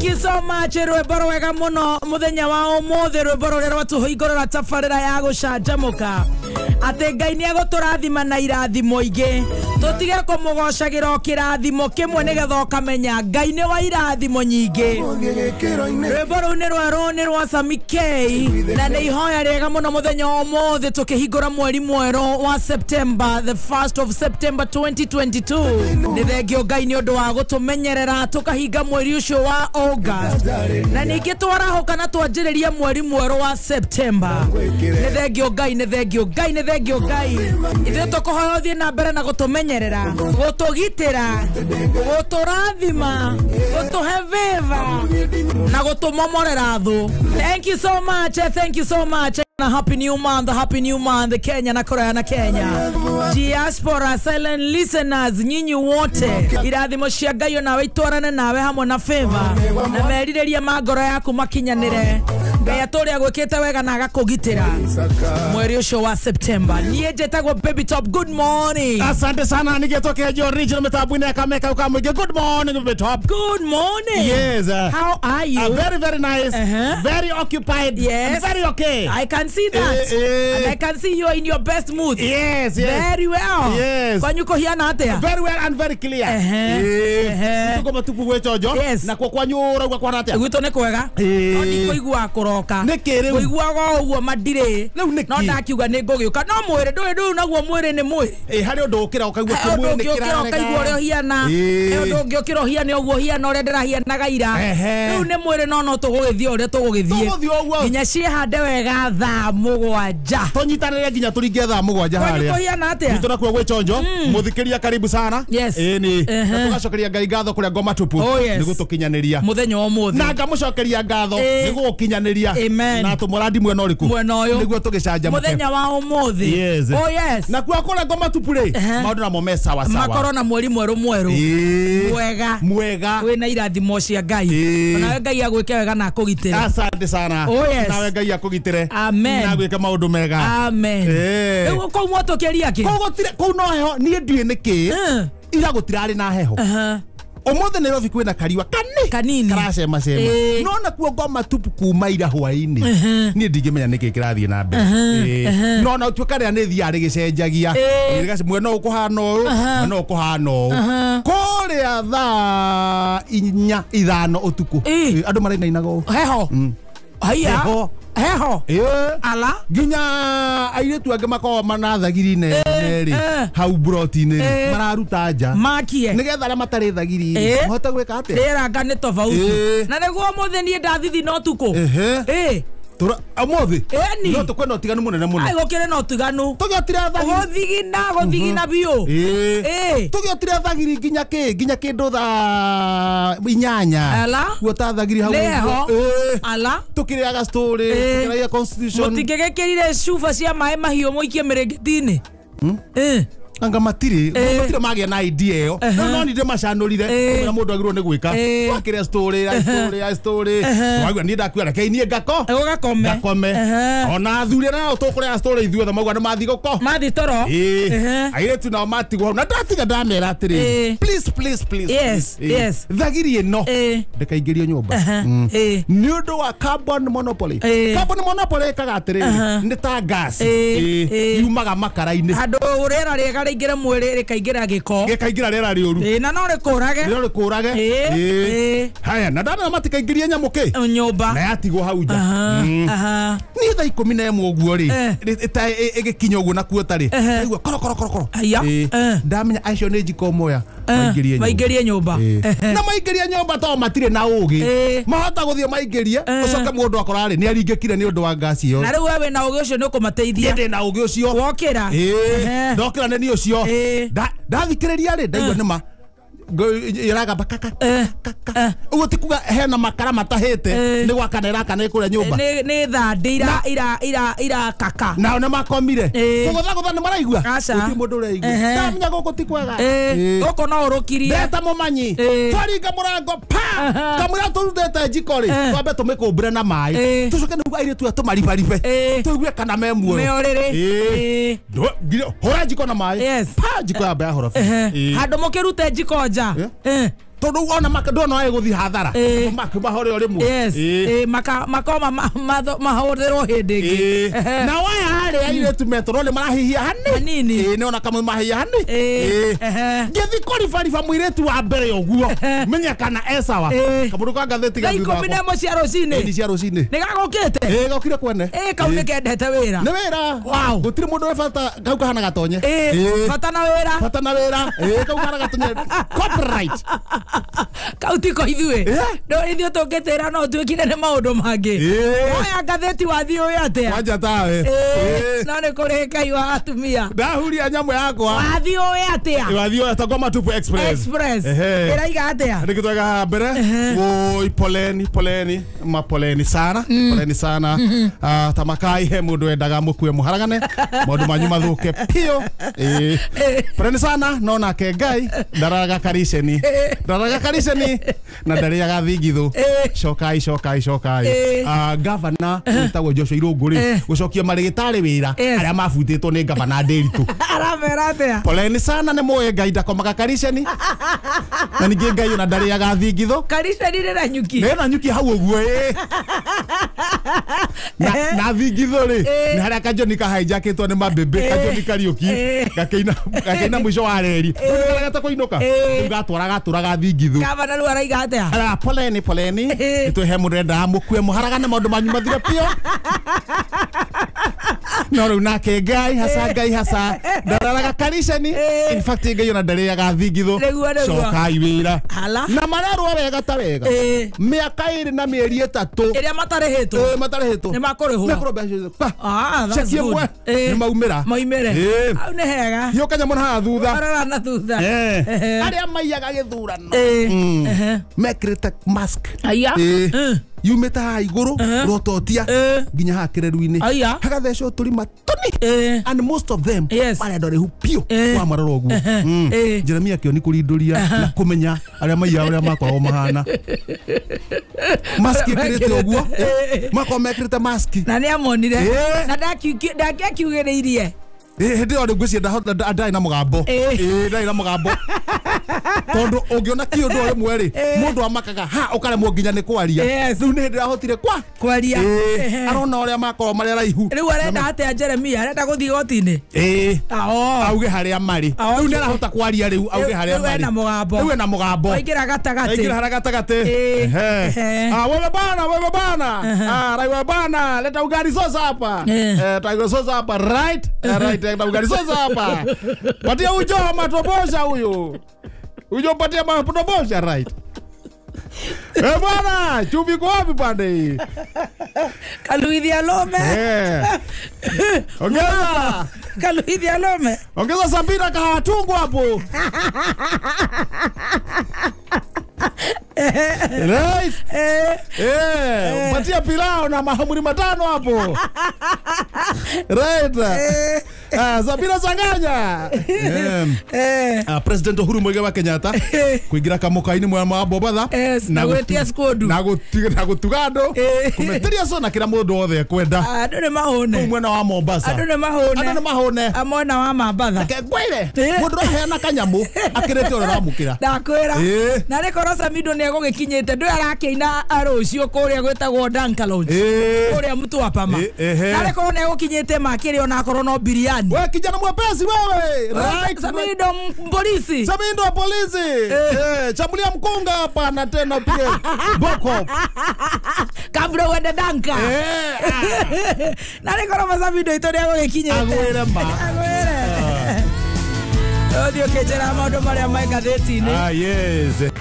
you so much. Rweboro wega muno muthenya wa umuthi rweboro rero watuhoigorora tafarira ya gucanjamuka ate Ngai ni aguturathima na irathimo ingi tutige kumugocagira kirathimo kimwe nigetha ukamenya Ngai ni wa irathimo nyingi. Rweboro ni rwa Samikei na ni ihoya rega muno muthenya wa umuthi tukihingura mweri mwero wa September, the 1st of September 2022. Ni thengio Ngai ni undu wa gutumenyerera tukahinga mweri ucio wa August na ningi twarahoka na twanjiriria mweri mwero wa September. Ni thengio Ngai, ni thengio Ngai, ni thengio Ngai. Ithe tukuhoya uthie na mbere na gutumenyerera, gutugitira, guturathima, gutuhe favor na gutumomorera thu. Thank you so much, thank you so much. Happy new month, Kenya na Korea na Kenya. Diaspora, silent listeners, nyinyi wote. Irathimo cia Ngai nawe itwarane nawe hamwe na favor. Na merireria magoro yaku makinyanire. Ngai atoria gwikite wega na agakugitira. Mweri ucio wa September. Nie jetagwo Baby Top. Good morning. Asante sana nigetoke jo original metabune kameka ukamwige. Good morning Baby Top. Good morning. Yes. How are you? Very very nice. Very occupied. Yes. Very okay. I can see that. And I can see you in your best mood. Yes, yes. Very well. Yes. Kwanyuko hiana atea. Very well and very clear. Tuko matupu gwechojo. Yes. Na kwa kwanyura kwa atea. Gwito ne kwega. Oni koigua kuroka. Nekere. Koigua uguo madire. No ndakiuga ne ngugiuka. No mwire ndu naguo mwire ni mwire. Hari undu ukira ukaigua kimwire ni kirarega. Ukaigua uri hiana. Undu ungi ukira hiana uguo hiana uri ndirahianaga ira. Riu ni mwire no tugugithie uri tugugithie. Nginya ciehande wega tha mugwanja. Tonyitanire nginya turinge tha mugwanja haria. Kwa hiana atia. Nitona kwa gwechonjo. Muthikiria karibu sana. Yes. Ni. Tugacokeria Ngai ngatho kuria ngoma tupu. Nigu tukinyaniria. Muthenya wa muthi. Na ngamucokeria ngatho nigu gukinyaniria. Na tumurandi mwena uriku. Mwena uyu. Nigu tugicanjamuke. Muthenya wa umuthi. Yes. Oh yes. Na kwa kora ngoma tupu ri. Maundu na mo sawa sawa. Makoro na mweri mweru mweru. Mwega. Wina irathimo cia Ngai. Na Ngai agwike wega na akugitire. Asante sana. Oh yes. Na Ngai akugitire. Amen. Na gwika maundu mega. Amen. Ewo ko mwoto keria ki. Ko gutire ko no heho nie ndue niki. Ira gutirari na heho. Omothe Nairobi kwina kariwa kanini karacema no na kuo ngoma tupu kuma ira hwaini nie ndingimenya niki kirathie na mbere no na utuika ria ni thiari gicenjagia gasi mwena ukuhana uyu mwena ukuhana uyu kuria tha 4:05 utuku andu marina inago heho haya heho ala ginya airetu ange makoo manathagiri neri hau brotini mararuta nja makie nigetha ara matari thagiri mohota gwika atia rera ngane tofauti na neguo muthe nie ndathithi no tuko tura amothi no tukwenda utiganu munene muno ai gukire no tiganu tugiotire thagiri guthigina biu tugiotire thagiri ginya kindu tha 8 guota thagiri hau ala tukiriaga story tukiraia constitution mutingegekirire cuba cia mai mahiu muikie miringitini anga matire magia na idea yo no ndire macanurire na mundu agirwo ni gwika wakire story wagwa ni ndakwira kai ni ngakome ona thuri na tukure story ithuothe magwa ni mathi guko mathi toro airetu na matigo na ndatiga ndamera atiri please yes thagiri no ndikaingirio nyumba ni undu wa carbon monopoly kaga atiri ni ta gas yumaga makara-ini handu urera rega ringira mwiri rikaingira giko gikaingira rera rioru na no rikurage haya na ndana matikaingiria nyamuke nyumba na yatigwo hau nja ni tha 11 uguo ri eta igikinya uguo nakuo tari aigua koro ndamenya acio ni njiko moya maingirie nyumba na maingirie nyumba to matire na ugi mahota guthio maingirie ucoke mundu akorari ni aringikire ni undu wa ngasi yo na riu wewe na ugi ucio ni ukumateithia ndi na ugi ucio wokira ndokira ni ucio ndathikiriria ri ndaigua nima iraga bakaka ugo tikuga hena makara matahite ni gwakanira kana ikuria nyumba ni thandi ira kaka na ona makomire kugotha ni maraigua uti mundu uraigua ndamenya guku tikwega guku no urukirie ndeta mumanyi twaringa murango pa kamura turutete njikori twambe tumikumbire na mai tucoke niguo airetu tumaribaribe tuigue kana memuoro meorere hora njiko na mai yes pa njiko ya hora handu mukirute njiko nja tondu ona makadona aye guthi hathara makubahore ori mu makoma mahorero hindingi na waya hari aire tu metro le marahihia hanini ne ona kamwe mahihia hani ngethi korifarifa mwiretu wa mbere yoguo menya kana esawa kaburu ka gatheti ga thutha ko nemo cia rocine ni cia rocine ni gagukite gokire kwene kaune kendete wira ni wira wow gutire mundu wefata kau kahana gatonye fatana wira kau kahana gatonye copyright kautiko ithue no ithio toketera no twikire ne maundu mangi oya gatheti wathi uyu atia wanja tawe no ne kore kai wa atumia ndahuria nyamu yakwa wathi uyu atia wathi uyu atagoma tupu express iraiga atia nikitwaga mbere woi poleni sana tamakai he mundu endaga mukue muharagane maundu manyu mathuke pio poleni sana no nake Ngai ndaraga kariceni na ndariaga thingithu cokai governor witagwo Joshua Irunguri gucokia marigitari wira aria mabutitwo ni governor Nderitu aramera atia poleni sana ne moye Ngai ndakomaga kariceni na ningi Ngai ona ndariaga thingithu kariceni na nyuki hau uguo na thingithu ri ni haria kajoni ka hijacketwo ni mabebe kajoni Kariuki gakeina mwisho wa reri gata koinuka gaturaga thingithu kaba ru araiga atia poleni nitwehe murenda mukue muharagane maundu manyu mathire pio no riu nake Ngai hasa ndaraga kariceni in fact Ngai ona ndariaga thingithu cokai wira na mararwo wega ta wega miaka iri na mieri 3 iria matarihitwo ni makurihwo that's good ni maumira au ne hega yo kanya mona ha thutha arara na thutha aria maiyaga githurano mekrete mask yumeta iguru rototia ginya hakireru-ini hagathecwo turima tuni and most of them barendore hupio wa maroro guo Jeremia kio ni kurinduria na kumenya aria maiya aria makorwo mahana mask kirete oguo mako mekrete mask na ni amonire na ndakiugiriirie hindi ori ngwiciria ndai na mugambo ndai na mugambo tondu ungiona kiundu ori mweri mundu amakaga ukaremwo nginya ni kwaria riu ni hindi rahotire kwaria arona uria makorwo mari raihu riu arenda atia Jeremia arenda guthii gotini auge haria mari riu ni arahota kwaria riu auge haria mari riu ena mugambo aingira gatagati wewe bana raiwa bana leta ugali sosa hapa taigo sosa hapa right ugali sosa hapa patia ujo matobosha huyu ujo patia matobosha right bwana chumvi kwa wapi pande Kaluithia lome ongeza Kaluithia lome ongeza Sabina kawatungu hapo right patia pilao na mahamuri matano hapo right Sabina Sanganya President Uhuru Muigai wa Kenyatta kuingira kamukaini mwa mabobadha na gwetia skodu na gutugando kumeteria so na kila mundu othe kwenda andu ni mahone mwena wa Mombasa andu ni mahone amona wa Mombasa kegwire mundu aheana kanyamu akirete ora ramukira ndakwira na rekora Samido ni gugikinyite ndu arakeina arucio kuria gwetagwo Dankalounge kuria mtu wa pama na rekora ni gukinyite makiri ona akorwo no biriani wewe kijana mwepesi wewe right Samido polisi chambulia mkunga hapa na tena pia boko kabro wende danka na rekora Samido itoria gugikinyite agwire odio kejera maundu maria mai gatheti-ini yes